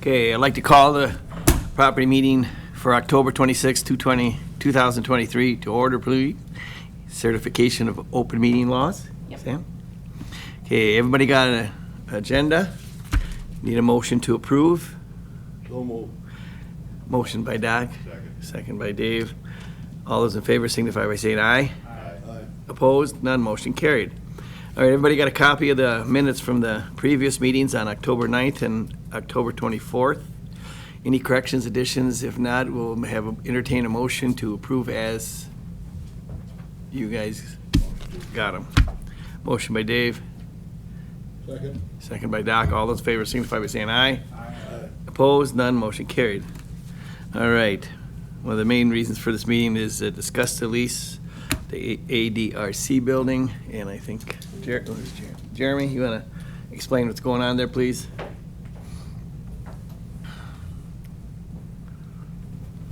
Okay, I'd like to call the property meeting for October 26, 2023 to order, please. Certification of open meeting laws. Yep. Sam? Okay, everybody got an agenda? Need a motion to approve? So move. Motion by Doc. Second. Second by Dave. All those in favor signify by saying aye. Aye. Opposed? None. Motion carried. All right, everybody got a copy of the minutes from the previous meetings on October 9th and October 24th. Any corrections, additions? If not, we'll entertain a motion to approve as you guys got them. Motion by Dave. Second. Second by Doc. All those in favor signify by saying aye. Aye. Opposed? None. Motion carried. All right. One of the main reasons for this meeting is to discuss the lease, the ADRC building, and I think Jeremy, you want to explain what's going on there, please?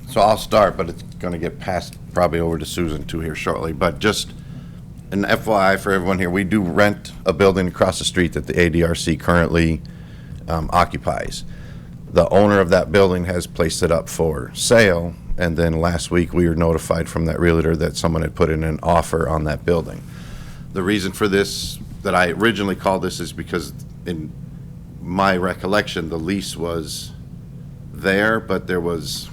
So I'll start, but it's going to get passed probably over to Susan too here shortly. But just an FYI for everyone here, we do rent a building across the street that the ADRC currently occupies. The owner of that building has placed it up for sale, and then last week we were notified from that realtor that someone had put in an offer on that building. The reason for this, that I originally called this, is because in my recollection, the lease was there, but it was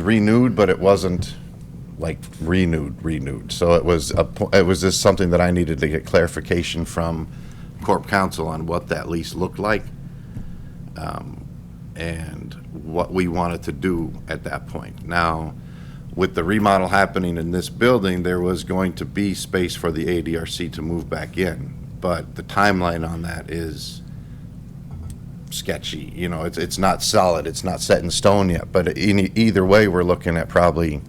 renewed, but it wasn't like renewed. So it was just something that I needed to get clarification from Corp Counsel on what that lease looked like, and what we wanted to do at that point. Now, with the remodel happening in this building, there was going to be space for the ADRC to move back in, but the timeline on that is sketchy. You know, it's not solid, it's not set in stone yet, but either way, we're looking at probably,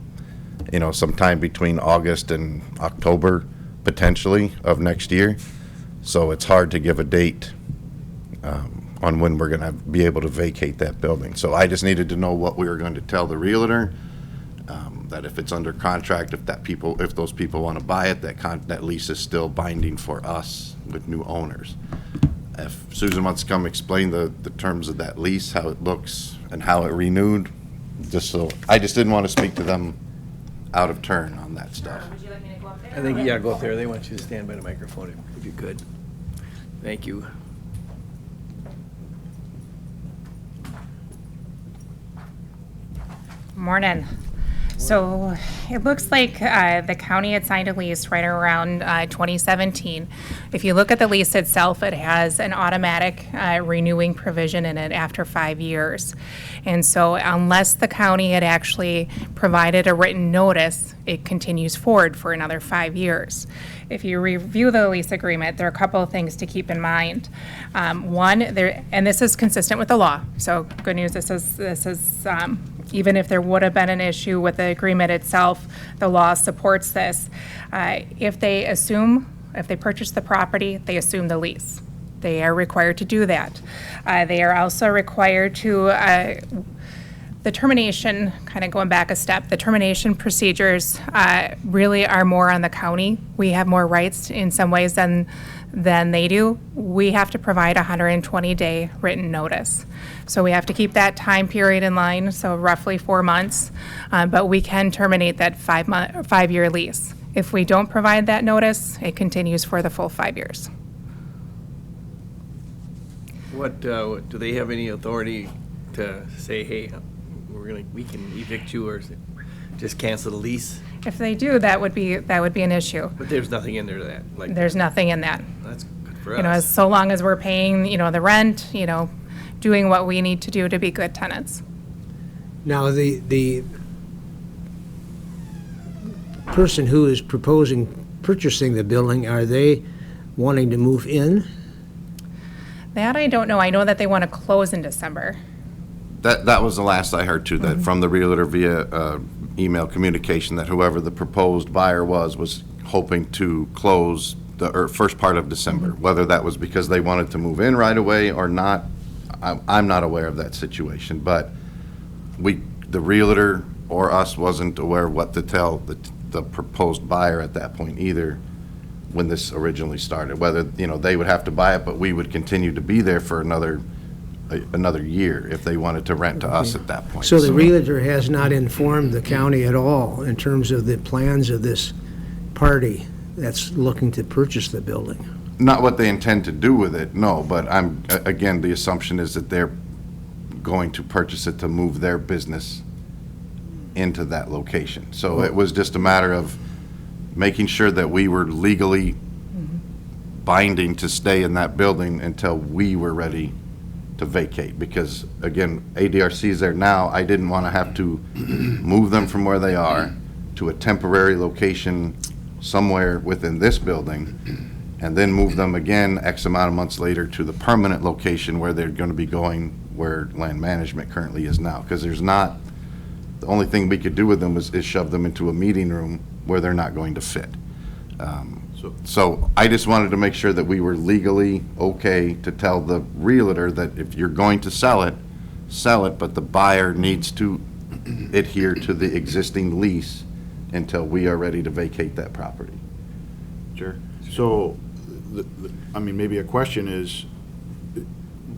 sometime between August and October, potentially, of next year. So it's hard to give a date on when we're going to be able to vacate that building. So I just needed to know what we were going to tell the realtor, that if it's under contract, if those people want to buy it, that lease is still binding for us with new owners. If Susan wants to come explain the terms of that lease, how it looks and how it renewed, I just didn't want to speak to them out of turn on that stuff. Would you like me to go up there? I think, yeah, go up there. They want you to stand by the microphone if you could. Thank you. Morning. So it looks like the county had signed a lease right around 2017. If you look at the lease itself, it has an automatic renewing provision in it after 5 years. And so unless the county had actually provided a written notice, it continues forward for another 5 years. If you review the lease agreement, there are a couple of things to keep in mind. One, and this is consistent with the law. So good news, this is even if there would have been an issue with the agreement itself, the law supports this. If they purchase the property, they assume the lease. They are required to do that. They are also required to, the termination, kind of going back a step, the termination procedures really are more on the county. We have more rights in some ways than they do. We have to provide a 120-day written notice. So we have to keep that time period in line, so roughly 4 months, but we can terminate that 5-year lease. If we don't provide that notice, it continues for the full 5 years. What, do they have any authority to say, hey, we can evict you, or just cancel the lease? If they do, that would be an issue. But there's nothing in there to that. Like, There's nothing in that. that's good for us. As so long as we're paying, the rent, doing what we need to do to be good tenants. Now, the person who is purchasing the building, are they wanting to move in? That I don't know. I know that they want to close in December. That was the last I heard too, that from the realtor via email communication, that whoever the proposed buyer was hoping to close the first part of December. Whether that was because they wanted to move in right away or not, I'm not aware of that situation. But the realtor or us wasn't aware of what to tell the proposed buyer at that point either. when this originally started, whether, they would have to buy it, but we would continue to be there for another year if they wanted to rent to us at that point. So the realtor has not informed the county at all in terms of the plans of this party that's looking to purchase the building? Not what they intend to do with it, no, but again, the assumption is that they're going to purchase it to move their business into that location. So it was just a matter of making sure that we were legally binding to stay in that building until we were ready to vacate. Because, again, ADRC is there now. I didn't want to have to move them from where they are to a temporary location somewhere within this building, and then move them again X amount of months later to the permanent location where they're going to be going, where land management currently is now. Because there's not, the only thing we could do with them is shove them into a meeting room where they're not going to fit. So I just wanted to make sure that we were legally okay to tell the realtor that if you're going to sell it, but the buyer needs to adhere to the existing lease until we are ready to vacate that property. Sure. So, maybe a question is,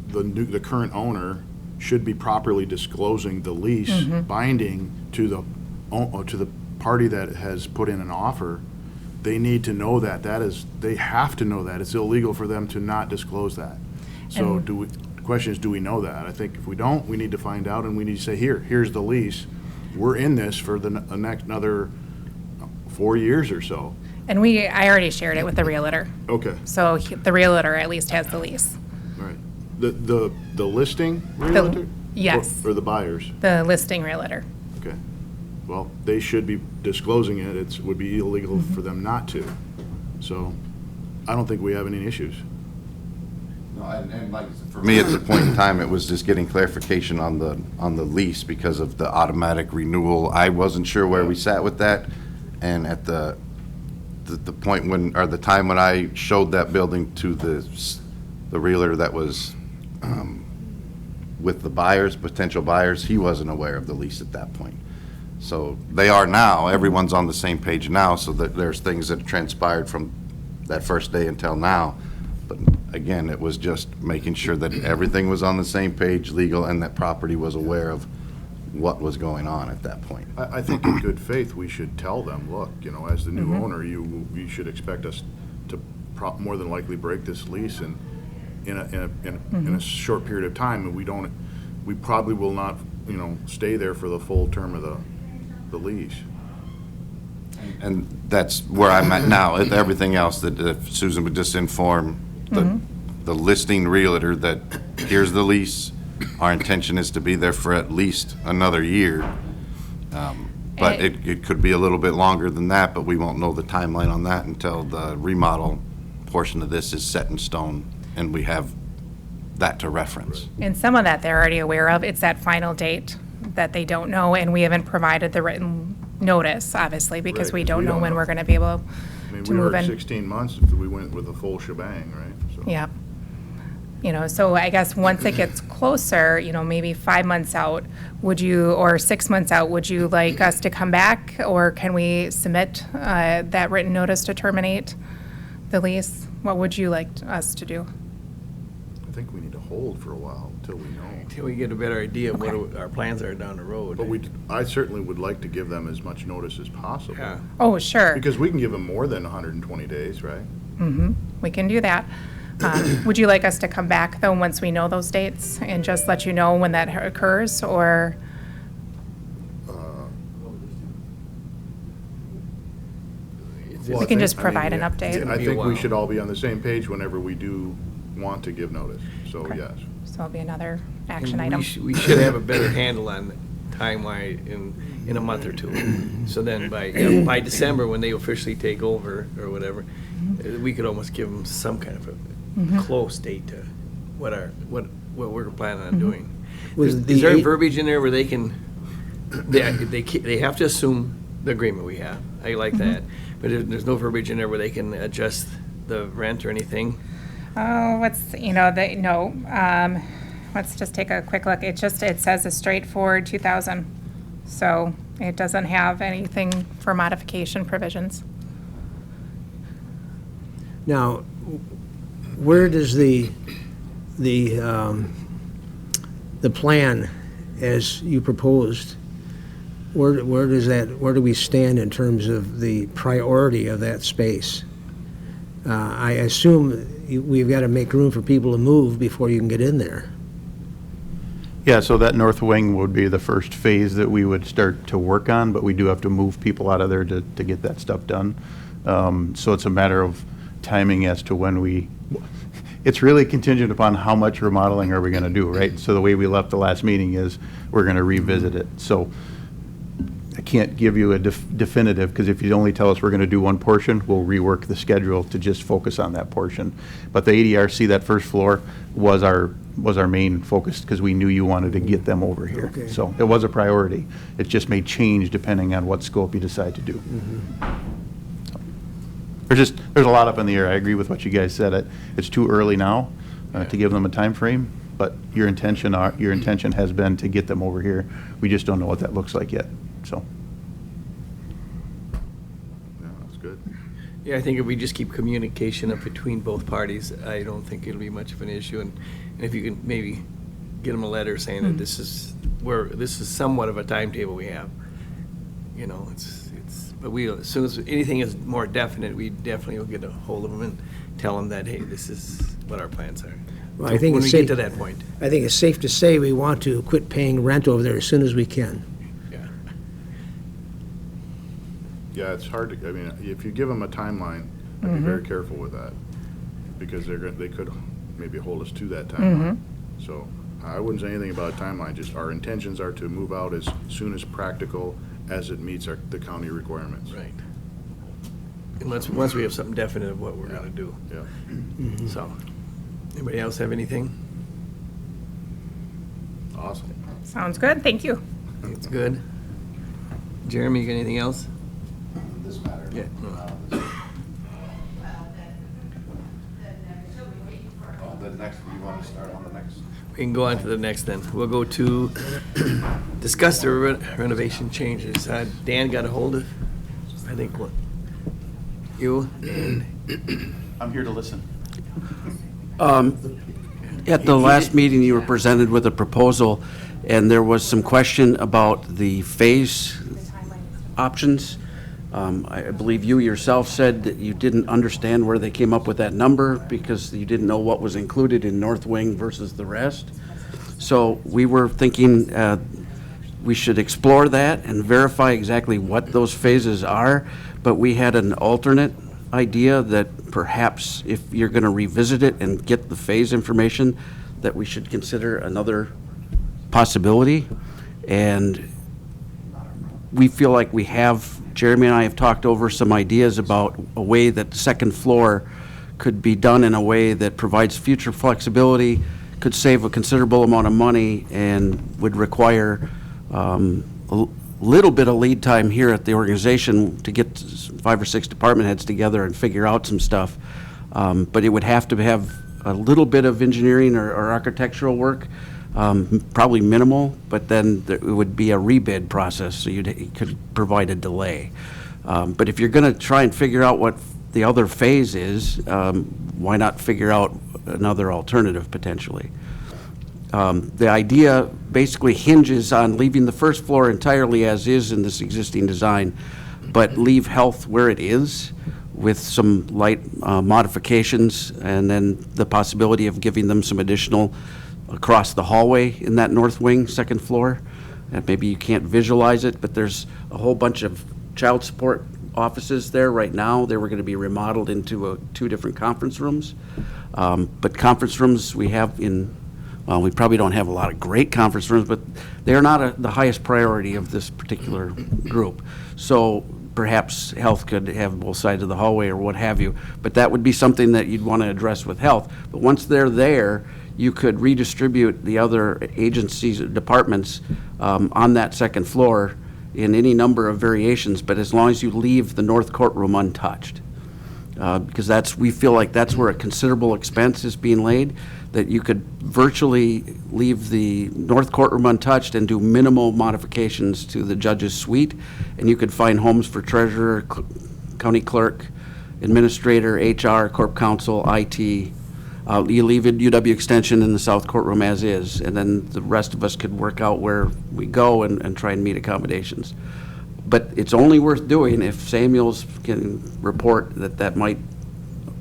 the current owner should be properly disclosing the lease binding to the party that has put in an offer. They need to know that. They have to know that. It's illegal for them to not disclose that. So the question is, do we know that? I think if we don't, we need to find out, and we need to say, here's the lease. We're in this for another 4 years or so. And I already shared it with the realtor. Okay, So the realtor at least has the lease. all right. The listing realtor? Yes. Or the buyers? The listing realtor. Okay. Well, they should be disclosing it. It would be illegal for them not to. So I don't think we have any issues. No, and like, for me, at the point in time, it was just getting clarification on the lease because of the automatic renewal. I wasn't sure where we sat with that, and at the point when, or the time when I showed that building to the realtor that was with the buyers, potential buyers, he wasn't aware of the lease at that point. So they are now. Everyone's on the same page now, so that there's things that transpired from that first day until now. But again, it was just making sure that everything was on the same page, legal, and that property was aware of what was going on at that point. I think in good faith, we should tell them, look, as the new owner, you should expect us to more than likely break this lease in a short period of time, and we probably will not, stay there for the full term of the lease. And that's where I'm at now. Everything else, that if Susan would just inform the listing realtor that here's the lease, our intention is to be there for at least another year. But it could be a little bit longer than that, but we won't know the timeline on that until the remodel portion of this is set in stone and we have that to reference. And some of that they're already aware of. It's that final date that they don't know, and we haven't provided the written notice, obviously, because Right, we we don't know don't when know. we're going to be able to We move were at in. 16 months if we went with a full shebang, right? So. Yeah. So I guess once it gets closer, maybe 5 months out, or 6 months out, would you like us to come back, or can we submit that written notice to terminate the lease? What would you like us to do? I think we need to hold for a while until we know. Till we get a better idea of Okay. what our plans are down the road. But I certainly would like to give them as much notice as possible. Yeah. Oh, sure. Because we can give them more than 120 days, right? We can do that. Would you like us to come back, though, once we know those dates and just let you know when that occurs, or? We can just provide an update. I be a think we while. should all be on the same page whenever we do want to give notice. So, Okay. yes. So it'll be another action And item. We should have a better handle on time-wise in a month or two. So then by December, when they officially take over or whatever, we could almost give them some kind of a close date to what we're planning on doing. Was Is the there eight- verbiage in there where they can, they have to assume the agreement we have? I like that. But there's no verbiage in there where they can adjust the rent or anything? Oh, let's just take a quick look. It says a straightforward 2,000. So it doesn't have anything for modification provisions. Now, where does the plan as you proposed, where do we stand in terms of the priority of that space? I assume we've got to make room for people to move before you can get in there. Yeah, so that north wing would be the first phase that we would start to work on, but we do have to move people out of there to get that stuff done. So it's a matter of timing as to when it's really contingent upon how much remodeling are we gonna do, right? So the way we left the last meeting is we're gonna revisit it. So I can't give you a definitive, because if you only tell us we're gonna do one portion, we'll rework the schedule to just focus on that portion. But the ADRC, that first floor, was our main focus, because we knew you wanted to get them over here. Okay. So it was a priority. It just may change depending on what scope you decide to do. There's a lot up in the air. I agree with what you guys said. It's too early now to give them a time frame, but your intention has been to get them over here. We just don't know what that looks like yet, so. Yeah, that's good. Yeah, I think if we just keep communication up between both parties, I don't think it'll be much of an issue. And if you can maybe get them a letter saying that this is somewhat of a timetable we have. You know, but as soon as anything is more definite, we definitely will get a hold of them and tell them that, hey, this is what our plans are. Well, I think when it's we get safe- to that point. I think it's safe to say we want to quit paying rent over there as soon as we can. Yeah. Yeah, it's hard to, I mean, if you give them a timeline, I'd be very careful with that, because they could maybe hold us to that timeline. So I wouldn't say anything about a timeline, just our intentions are to move out as soon as practical as it meets the county requirements. Right. And once we have something definite of what we're gonna do. Yeah, So, anybody else have anything? awesome. Sounds good, thank you. It's good. Jeremy, you got anything else? This matter. Yeah. The next, you want to start on the next? We can go on to the next then. We'll go to discuss the renovation changes. Dan got a hold of, I think, what? You and, I'm here to listen. At the last meeting, you were presented with a proposal, and there was some question about the phase options. I believe you yourself said that you didn't understand where they came up with that number because you didn't know what was included in North Wing versus the rest. So we were thinking we should explore that and verify exactly what those phases are, but we had an alternate idea that perhaps if you're going to revisit it and get the phase information, that we should consider another possibility. And we feel like we have, Jeremy and I have talked over some ideas about a way that the second floor could be done in a way that provides future flexibility, could save a considerable amount of money, and would require a little bit of lead time here at the organization to get 5 or 6 department heads together and figure out some stuff. But it would have to have a little bit of engineering or architectural work, probably minimal, but then it would be a rebid process, so you could provide a delay. But if you're going to try and figure out what the other phase is, why not figure out another alternative potentially? The idea basically hinges on leaving the first floor entirely as is in this existing design, but leave health where it is with some light modifications, and then the possibility of giving them some additional across the hallway in that north wing, second floor. And maybe you can't visualize it, but there's a whole bunch of child support offices there right now. They were going to be remodeled into 2 different conference rooms. But conference rooms we have we probably don't have a lot of great conference rooms, but they're not the highest priority of this particular group. So perhaps health could have both sides of the hallway or what have you, but that would be something that you'd want to address with health. But once they're there, you could redistribute the other agencies, departments on that second floor in any number of variations, but as long as you leave the north courtroom untouched. Because we feel like that's where a considerable expense is being laid, that you could virtually leave the north courtroom untouched and do minimal modifications to the judge's suite, and you could find homes for treasurer, county clerk, administrator, HR, corp counsel, IT. You leave it UW Extension in the south courtroom as is, and then the rest of us could work out where we go and try and meet accommodations. But it's only worth doing if Samuels can report that that might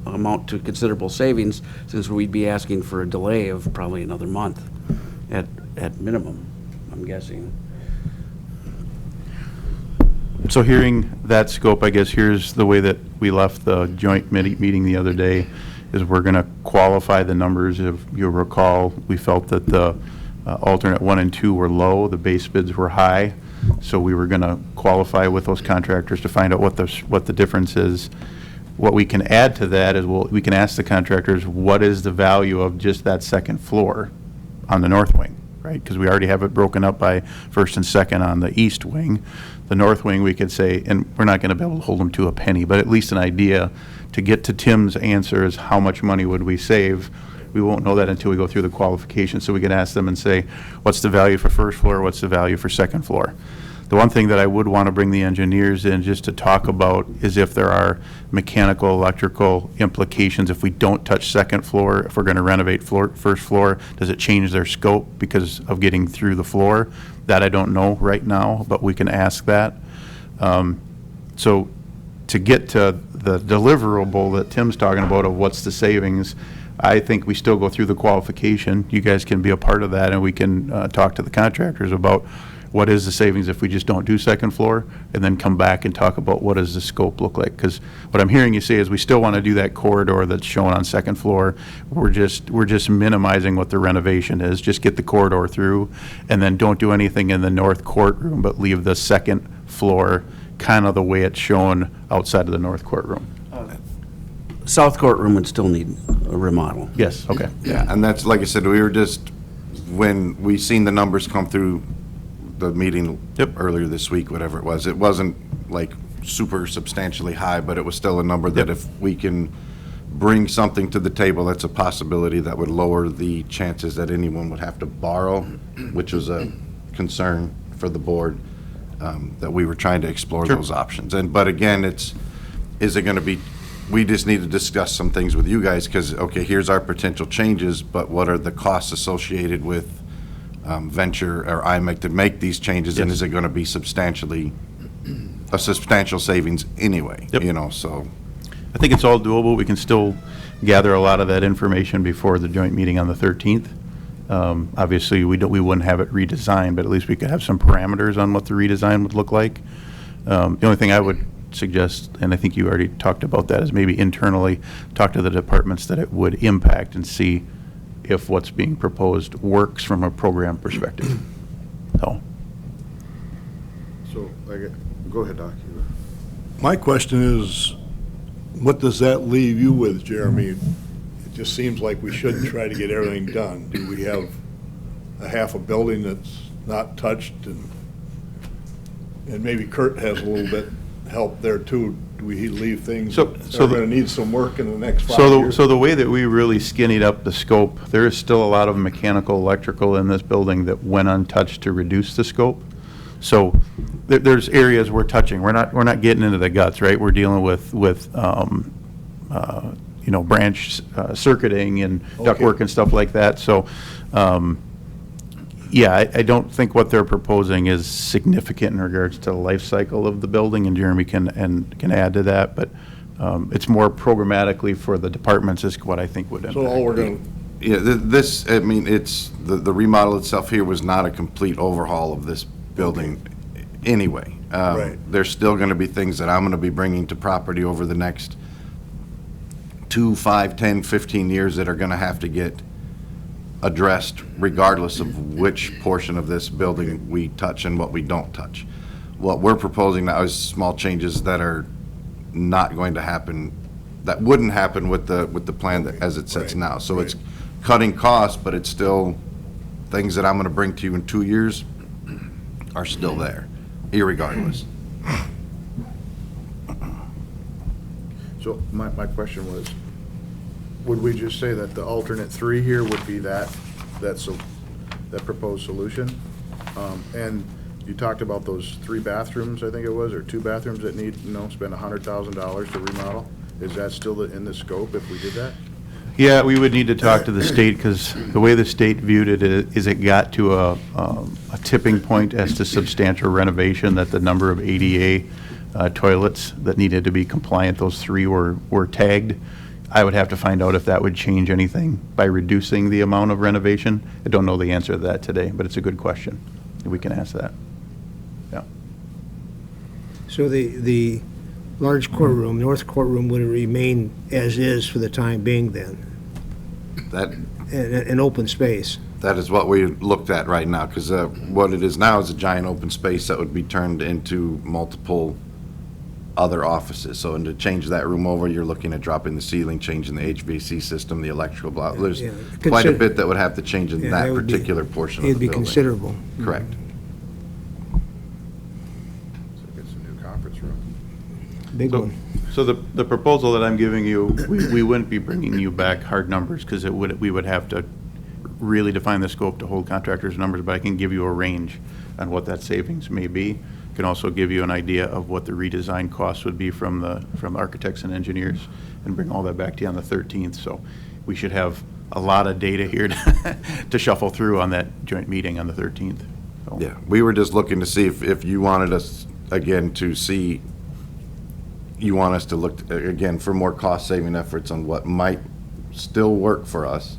amount to considerable savings, since we'd be asking for a delay of probably another month at minimum, I'm guessing. So hearing that scope, I guess here's the way that we left the joint meeting the other day, is we're going to qualify the numbers. If you'll recall, we felt that the alternate 1 and 2 were low, the base bids were high, so we were going to qualify with those contractors to find out what the difference is. What we can add to that is we can ask the contractors, what is the value of just that second floor on the north wing, right? Because we already have it broken up by first and second on the east wing. The north wing, we could say, and we're not going to be able to hold them to a penny, but at least an idea to get to Tim's answer is how much money would we save. We won't know that until we go through the qualification, so we can ask them and say, what's the value for first floor, what's the value for second floor? The one thing that I would want to bring the engineers in just to talk about is if there are mechanical, electrical implications if we don't touch second floor, if we're going to renovate first floor, does it change their scope because of getting through the floor? That I don't know right now, but we can ask that. So to get to the deliverable that Tim's talking about of what's the savings, I think we still go through the qualification. You guys can be a part of that, and we can talk to the contractors about what is the savings if we just don't do second floor, and then come back and talk about what does the scope look like. Because what I'm hearing you say is we still want to do that corridor that's shown on second floor. We're just minimizing what the renovation is. Just get the corridor through, and then don't do anything in the north courtroom, but leave the second floor kind of the way it's shown outside of the north courtroom. South courtroom would still need a remodel. Yes, okay. Yeah, and that's, like I said, we were just, when we seen the numbers come through the meeting earlier this week, whatever it wasn't like super substantially high, but it was still a number that if we can bring something to the table, that's a possibility that would lower the chances that anyone would have to borrow, which was a concern for the board, that we were trying to explore those options. But again, is it going to be, we just need to discuss some things with you guys, because, okay, here's our potential changes, but what are the costs associated with Venture or IMEC to make these changes, and is it going to be a substantial savings anyway? You know, so I think it's all doable. We can still gather a lot of that information before the joint meeting on the 13th. Obviously, we wouldn't have it redesigned, but at least we could have some parameters on what the redesign would look like. The only thing I would suggest, and I think you already talked about that, is maybe internally talk to the departments that it would impact and see if what's being proposed works from a program perspective. So Go ahead, Doc. My question is, what does that leave you with, Jeremy? It just seems like we should try to get everything done. Do we have a half a building that's not touched, and maybe Kurt has a little bit help there too? Do we leave things that are going to need some work in the next 5 years? So the way that we really skinnied up the scope, there is still a lot of mechanical, electrical in this building that went untouched to reduce the scope. So there's areas we're touching. We're not getting into the guts, right? We're dealing with branch circuiting and ductwork and stuff like that. So yeah, I don't think what they're proposing is significant in regards to the life cycle of the building, and Jeremy can add to that, but it's more programmatically for the departments is what I think would impact. So all we're going to... yeah, it's, the remodel itself here was not a complete overhaul of this building anyway. Right. There's still going to be things that I'm going to be bringing to property over the next 2, 5, 10, 15 years that are going to have to get addressed regardless of which portion of this building we touch and what we don't touch. What we're proposing now is small changes that are not going to happen, that wouldn't happen with the plan that, as it sits now. So it's cutting costs, but it's still things that I'm going to bring to you in 2 years are still there, irregardless. So my question was, would we just say that the alternate 3 here would be that proposed solution? And you talked about those 3 bathrooms, I think it was, or 2 bathrooms that need, spend $100,000 to remodel. Is that still in the scope if we did that? Yeah, we would need to talk to the state, because the way the state viewed it is it got to a tipping point as to substantial renovation, that the number of ADA toilets that needed to be compliant, those 3 were tagged. I would have to find out if that would change anything by reducing the amount of renovation. I don't know the answer to that today, but it's a good question. We can ask that. Yeah. So the large courtroom, north courtroom, would remain as is for the time being then, That, an open space? that is what we looked at right now, because what it is now is a giant open space that would be turned into multiple other offices. So, and to change that room over, you're looking at dropping the ceiling, changing the HVAC system, the electrical block. There's Yeah. quite a bit that would have to change in Yeah, that that would be- particular portion of It'd the be building. considerable. Correct. So it's a new conference room. Big So, one. so the proposal that I'm giving you, we wouldn't be bringing you back hard numbers, because we would have to really define the scope to hold contractors' numbers, but I can give you a range on what that savings may be. Can also give you an idea of what the redesign costs would be from architects and engineers, and bring all that back to you on the 13th. So we should have a lot of data here to shuffle through on that joint meeting on the 13th. So- Yeah, we were just looking to see if you wanted us, again, to see, you want us to look, again, for more cost-saving efforts on what might still work for us,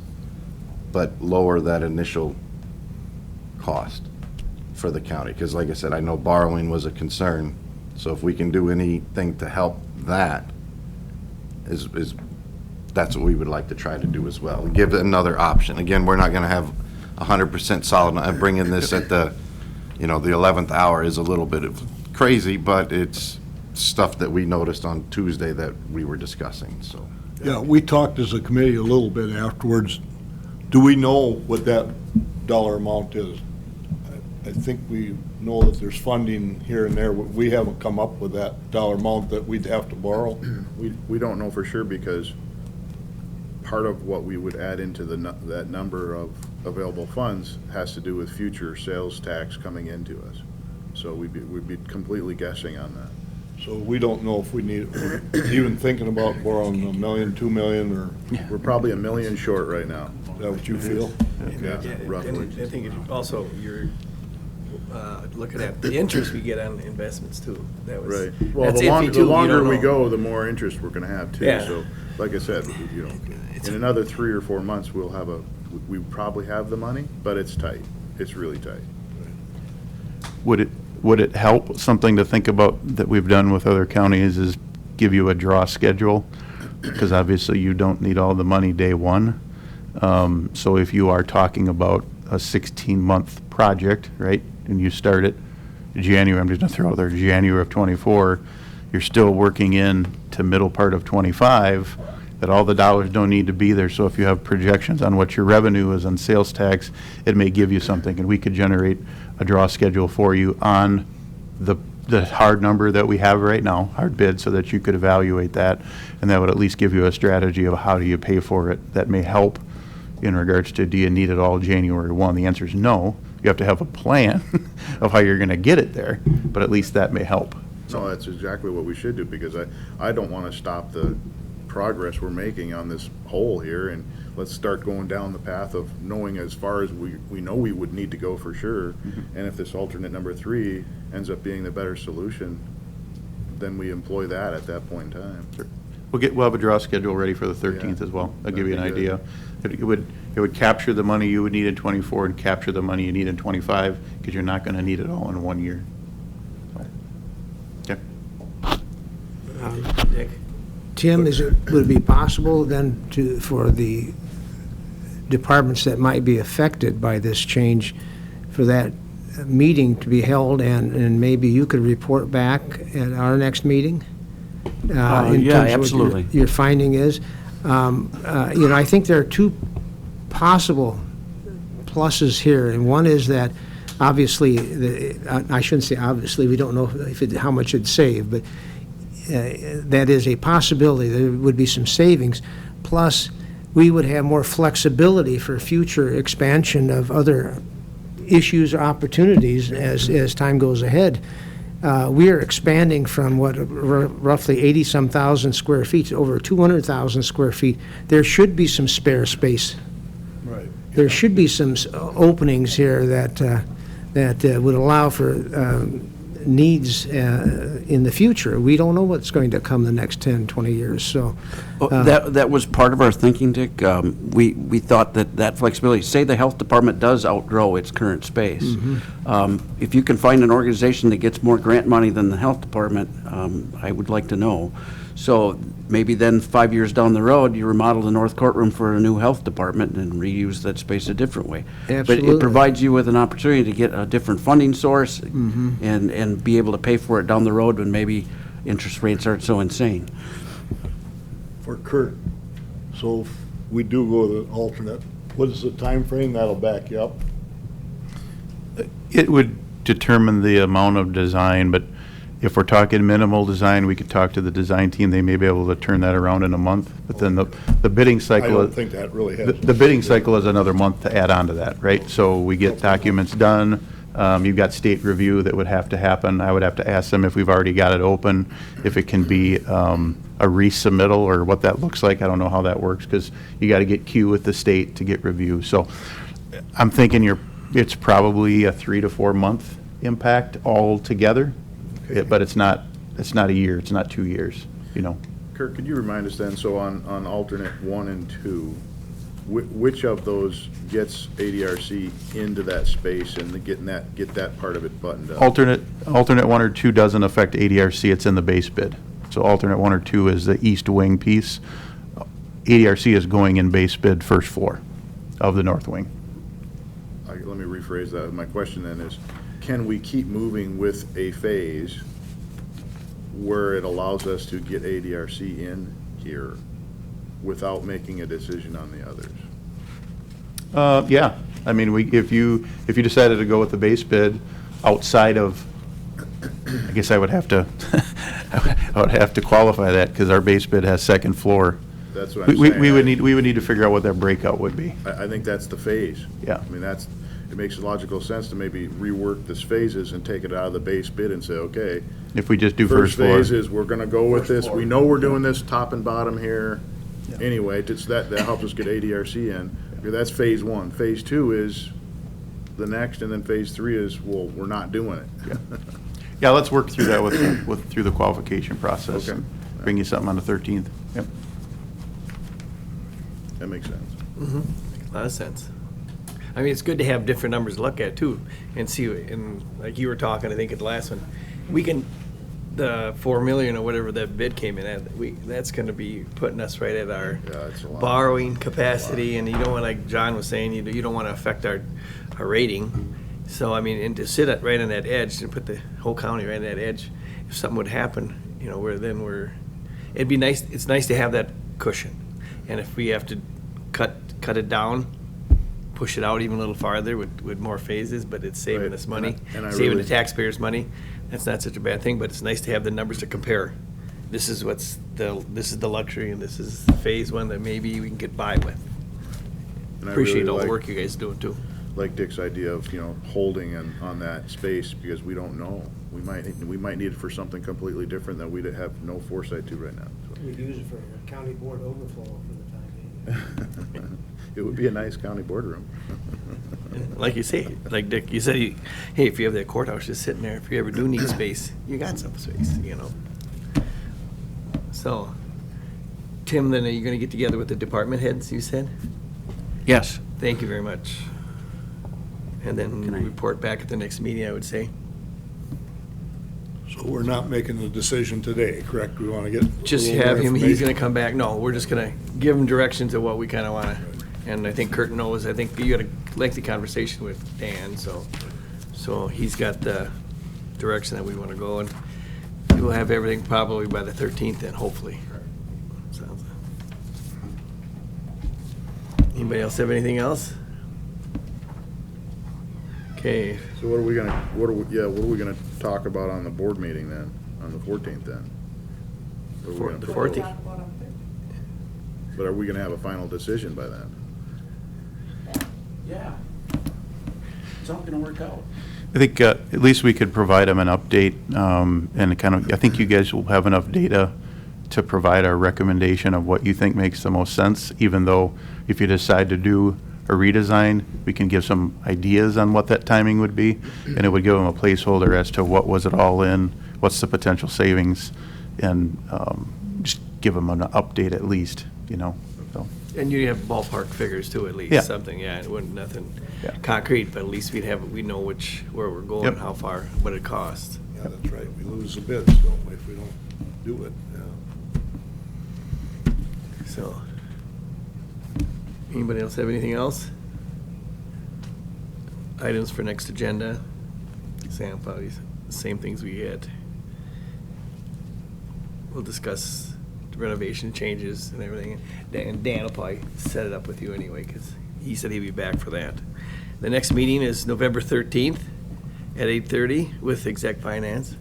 but lower that initial cost for the county. Because like I said, I know borrowing was a concern, so if we can do anything to help that, that's what we would like to try to do as well. Give it another option. Again, we're not gonna have 100% solid. Bringing this at the 11th hour is a little bit of crazy, but it's stuff that we noticed on Tuesday that we were discussing, so. Yeah, we talked as a committee a little bit afterwards. Do we know what that dollar amount is? I think we know that there's funding here and there. We haven't come up with that dollar amount that we'd have to borrow. We don't know for sure, because part of what we would add into that number of available funds has to do with future sales tax coming into us. So we'd be completely guessing on that. So we don't know if we need, even thinking about borrowing $1 million, $2 million, or We're probably $1 million short right now. is that what you feel? Yeah, And roughly. I think it also, you're looking at the interest we get on investments too. That was- Right. Well, that's the iffy, longer, too. the You longer don't we know. go, the more interest we're gonna have too. Yeah. So, like I said, in another 3 or 4 months, we probably have the money, but it's tight. It's really tight. Would it help, something to think about that we've done with other counties is give you a draw schedule? Because obviously you don't need all the money day one. So if you are talking about a 16-month project, right, and you start it January, I'm just gonna throw out there, January of '24, you're still working in to middle part of '25, that all the dollars don't need to be there. So if you have projections on what your revenue is on sales tax, it may give you something, and we could generate a draw schedule for you on the hard number that we have right now, hard bid, so that you could evaluate that, and that would at least give you a strategy of how do you pay for it. That may help in regards to, do you need it all January 1? The answer is no. You have to have a plan of how you're gonna get it there, but at least that may help. No, that's exactly what we should do, because I don't wanna stop the progress we're making on this hole here, and let's start going down the path of knowing as far as we know we would need to go for sure. And if this alternate number 3 ends up being the better solution, then we employ that at that point in time. We'll have a draw schedule ready for the 13th Yeah, as well. I'll give you an that'd be idea. It would capture the money you would need in '24 and capture the money you need in '25, because you're not gonna need it all in 1 year. Okay. Nick? Tim, would it be possible then for the departments that might be affected by this change, for that meeting to be held, and maybe you could report back at our next meeting? In Yeah, terms of what absolutely. your finding is. I think there are 2 possible pluses here, and one is that, obviously, I shouldn't say obviously, we don't know how much it'd save, but that is a possibility. There would be some savings. Plus, we would have more flexibility for future expansion of other issues or opportunities as time goes ahead. We are expanding from roughly 80-some thousand square feet to over 200,000 square feet. There should be some spare space. Right. There should be some openings here that would allow for needs in the future. We don't know what's going to come the next 10, 20 years, so. That was part of our thinking, Dick. We thought that flexibility, say the health department does outgrow its current space. If you can find an organization that gets more grant money than the health department, I would like to know. So maybe then 5 years down the road, you remodel the north courtroom for a new health department and reuse that space a different way. But Absolutely. it provides you with an opportunity to get a different funding source and be able to pay for it down the road when maybe interest rates aren't so insane. For Kurt, so if we do go with an alternate, what is the time frame that'll back you up? It would determine the amount of design, but if we're talking minimal design, we could talk to the design team. They may be able to turn that around in a month. But then the bidding I cycle, don't think that really has. the bidding cycle is another month to add on to that, right? So we get documents done. You've got state review that would have to happen. I would have to ask them if we've already got it open, if it can be a resubmittal or what that looks like. I don't know how that works because you got to get queue with the state to get review. So I'm thinking it's probably a 3 to 4 month impact altogether. But it's not a year, it's not 2 years, you know. Kurt, could you remind us then, so on alternate 1 and 2, which of those gets ADRC into that space and get that part of it buttoned up? Alternate 1 or 2 doesn't affect ADRC, it's in the base bid. So alternate 1 or 2 is the east wing piece. ADRC is going in base bid first floor of the north wing. Let me rephrase that. My question then is, can we keep moving with a phase where it allows us to get ADRC in here without making a decision on the others? Yeah, I mean, if you decided to go with the base bid outside of, I guess I would have to, I would have to qualify that because our base bid has second floor. That's what I'm saying. We would need to figure out what that breakout would be. I think that's the phase. Yeah. I mean, it makes logical sense to maybe rework this phases and take it out of the base bid and say, okay, If we just do first floor. phase is we're gonna go with this. We know we're doing this top and bottom here. Anyway, that helps us get ADRC in. Okay, that's phase 1. Phase 2 is the next, and then phase 3 is, well, we're not doing it. Yeah, let's work through that through the qualification process. Okay. And bring you something on the 13th. Yep. That makes sense. A lot of sense. I mean, it's good to have different numbers to look at too, and see, and like you were talking, I think at the last one, we can, the 4 million or whatever that bid came in at, that's gonna be putting us right at our Yeah, it's a lot. borrowing capacity, and you don't want, like John was saying, you don't wanna affect our rating. So, I mean, and to sit right on that edge, and put the whole county right on that edge, if something would happen, you know, it'd be nice, it's nice to have that cushion. And if we have to cut it down, push it out even a little farther with more phases, but it's saving Right. us money, And I saving really- the taxpayers money. That's not such a bad thing, but it's nice to have the numbers to compare. This is the luxury, and this is phase 1 that maybe we can get by with. And I Appreciate really all the like- work you guys doing too. Like Dick's idea of, holding on that space because we don't know. We might need it for something completely different that we have no foresight to right now. We'd use it for a county board overflow for the time being. It would be a nice county boardroom. Like you say, like Dick, you said, hey, if you have that courthouse just sitting there, if you ever do need space, you got some space, So, Tim, then are you gonna get together with the department heads, you said? Yes. Thank you very much. And then Can I- report back at the next meeting, I would say. So we're not making the decision today, correct? We want to get a Just little more have him, he's information. gonna come back, no, we're just gonna give him directions of what we kinda wanna, and I think Kurt knows, I think you had a lengthy conversation with Dan, so he's got the direction that we wanna go, and we'll have everything probably by the 13th then, hopefully. Sounds- Anybody else have anything else? Okay, So what are we gonna talk about on the board meeting then, on the 14th then? What are we the gonna- 14th. But are we gonna have a final decision by then? Yeah. It's all gonna work out. I think at least we could provide them an update, and kind of, I think you guys will have enough data to provide our recommendation of what you think makes the most sense, even though if you decide to do a redesign, we can give some ideas on what that timing would be, and it would give them a placeholder as to what was it all in, what's the potential savings, and just give them an update at least, you know, so. And you have ballpark figures too, at least, Yeah. something, yeah, it wasn't nothing Yeah. concrete, but at least we know where we're going, Yep. how far, what it costs. Yeah, that's right. We lose the bids, don't we, if we don't do it? Yeah. So, anybody else have anything else? Items for next agenda? Sam, probably the same things we had. We'll discuss the renovation changes and everything. Dan will probably set it up with you anyway, because he said he'd be back for that. The next meeting is November 13th at 8:30 with Exec Finance.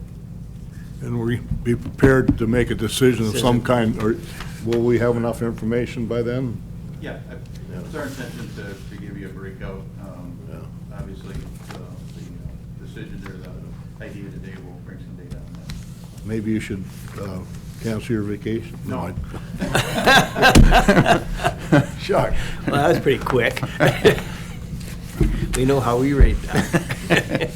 And we be prepared to make a decision of some kind, or will we have enough information by then? Yeah, it's our intention to give you a breakout. Obviously, the decision or the idea today will bring some data on that. Maybe you should cancel your vacation? No. Shuck. Well, that was pretty quick. We know how we rate that.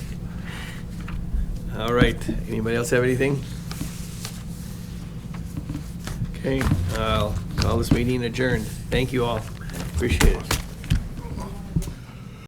All right, anybody else have anything? Okay, I'll call this meeting adjourned. Thank you all, appreciate it.